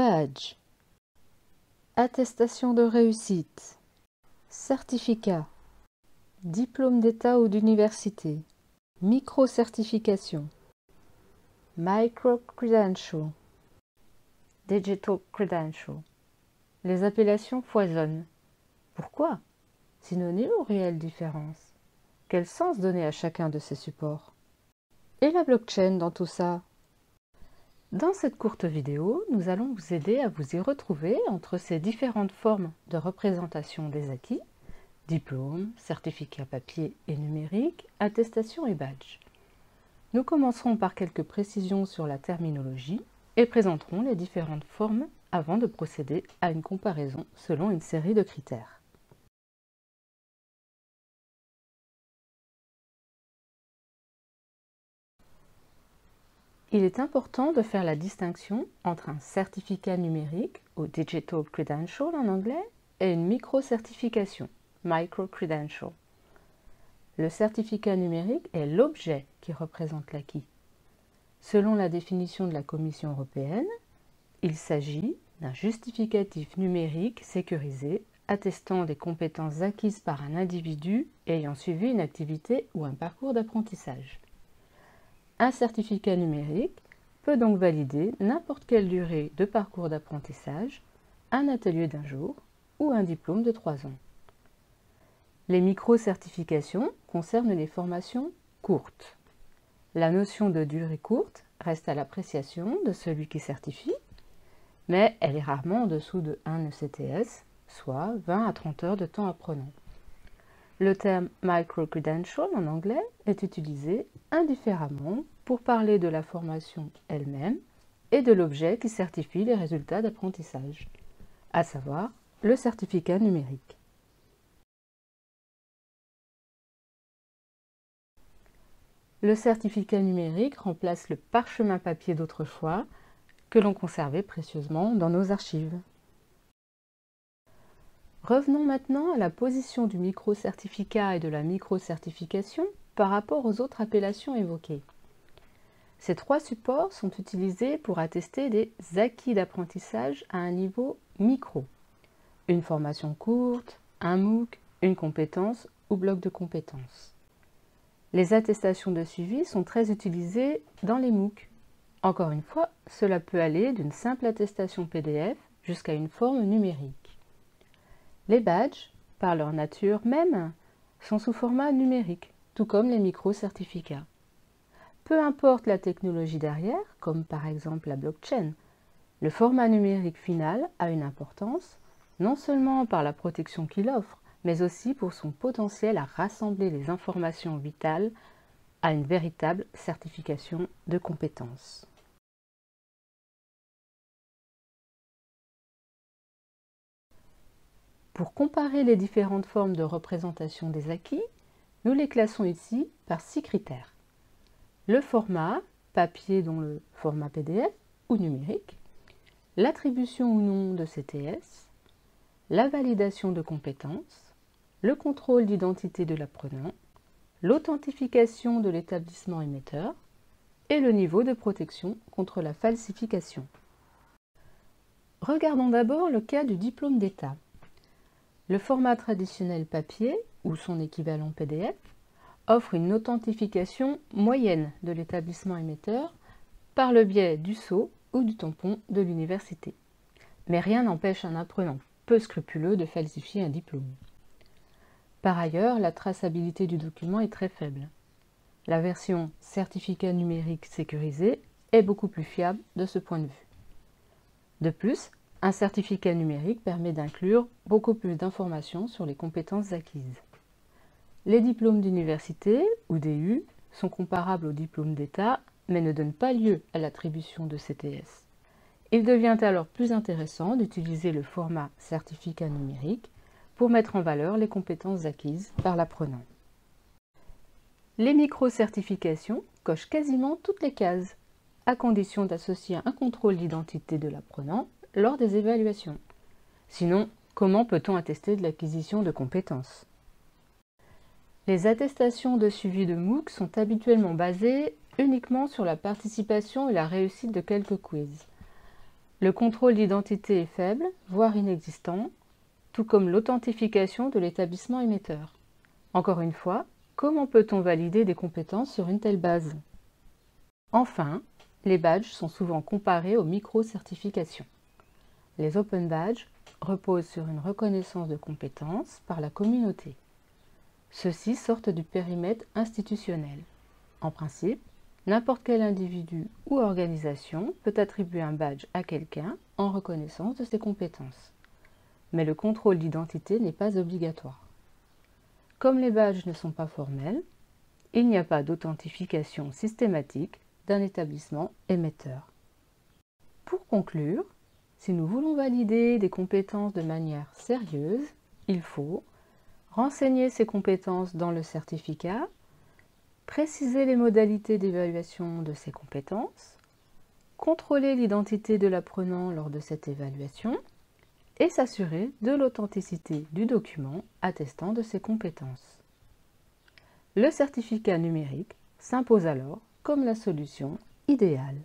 badge, attestation de réussite, certificat, diplôme d'État ou d'université, micro-certification, micro-credential, digital credential. Les appellations foisonnent. Pourquoi? Synonyme ou réelle différence? Quel sens donner à chacun de ces supports? Et la blockchain dans tout ça? Dans cette courte vidéo, nous allons vous aider à vous y retrouver entre ces différentes formes de représentation des acquis, diplôme, certificat papier et numérique, attestation et badge. Nous commencerons par quelques précisions sur la terminologie et présenterons les différentes formes avant de procéder à une comparaison selon une série de critères. Il est important de faire la distinction entre un certificat numérique, ou Digital Credential en anglais, et une micro-certification, Micro-Credential. Le certificat numérique est l'objet qui représente l'acquis. Selon la définition de la Commission européenne, il s'agit d'un justificatif numérique sécurisé attestant des compétences acquises par un individu ayant suivi une activité ou un parcours d'apprentissage. Un certificat numérique peut donc valider n'importe quelle durée de parcours d'apprentissage, un atelier d'un jour ou un diplôme de 3 ans. Les micro-certifications concernent les formations courtes. La notion de durée courte reste à l'appréciation de celui qui certifie, mais elle est rarement en dessous de 1 ECTS, soit 20 à 30 heures de temps apprenant. Le terme micro-credential en anglais est utilisé indifféremment pour parler de la formation elle-même et de l'objet qui certifie les résultats d'apprentissage, à savoir le certificat numérique. Le certificat numérique remplace le parchemin papier d'autrefois que l'on conservait précieusement dans nos archives. Revenons maintenant à la position du micro-certificat et de la micro-certification par rapport aux autres appellations évoquées. Ces 3 supports sont utilisés pour attester des acquis d'apprentissage à un niveau micro. Une formation courte, un MOOC, une compétence ou bloc de compétences. Les attestations de suivi sont très utilisées dans les MOOC. Encore une fois, cela peut aller d'une simple attestation PDF jusqu'à une forme numérique. Les badges, par leur nature même, sont sous format numérique, tout comme les micro-certificats. Peu importe la technologie derrière, comme par exemple la blockchain, le format numérique final a une importance, non seulement par la protection qu'il offre, mais aussi pour son potentiel à rassembler les informations vitales à une véritable certification de compétences. Pour comparer les différentes formes de représentation des acquis, nous les classons ici par 6 critères. Le format, papier dont le format PDF ou numérique, l'attribution ou non de CTS, la validation de compétences, le contrôle d'identité de l'apprenant, l'authentification de l'établissement émetteur et le niveau de protection contre la falsification. Regardons d'abord le cas du diplôme d'État. Le format traditionnel papier, ou son équivalent PDF, offre une authentification moyenne de l'établissement émetteur par le biais du sceau ou du tampon de l'université. Mais rien n'empêche un apprenant peu scrupuleux de falsifier un diplôme. Par ailleurs, la traçabilité du document est très faible. La version certificat numérique sécurisé est beaucoup plus fiable de ce point de vue. De plus, un certificat numérique permet d'inclure beaucoup plus d'informations sur les compétences acquises. Les diplômes d'université, ou DU, sont comparables aux diplômes d'État, mais ne donnent pas lieu à l'attribution de CTS. Il devient alors plus intéressant d'utiliser le format certificat numérique pour mettre en valeur les compétences acquises par l'apprenant. Les micro-certifications cochent quasiment toutes les cases, à condition d'associer un contrôle d'identité de l'apprenant lors des évaluations. Sinon, comment peut-on attester de l'acquisition de compétences? Les attestations de suivi de MOOC sont habituellement basées uniquement sur la participation et la réussite de quelques quiz. Le contrôle d'identité est faible, voire inexistant, tout comme l'authentification de l'établissement émetteur. Encore une fois, comment peut-on valider des compétences sur une telle base? Enfin, les badges sont souvent comparés aux micro-certifications. Les Open Badges reposent sur une reconnaissance de compétences par la communauté. Ceux-ci sortent du périmètre institutionnel. En principe, n'importe quel individu ou organisation peut attribuer un badge à quelqu'un en reconnaissance de ses compétences. Mais le contrôle d'identité n'est pas obligatoire. Comme les badges ne sont pas formels, il n'y a pas d'authentification systématique d'un établissement émetteur. Pour conclure, si nous voulons valider des compétences de manière sérieuse, il faut renseigner ces compétences dans le certificat, préciser les modalités d'évaluation de ces compétences, contrôler l'identité de l'apprenant lors de cette évaluation et s'assurer de l'authenticité du document attestant de ses compétences. Le certificat numérique s'impose alors comme la solution idéale.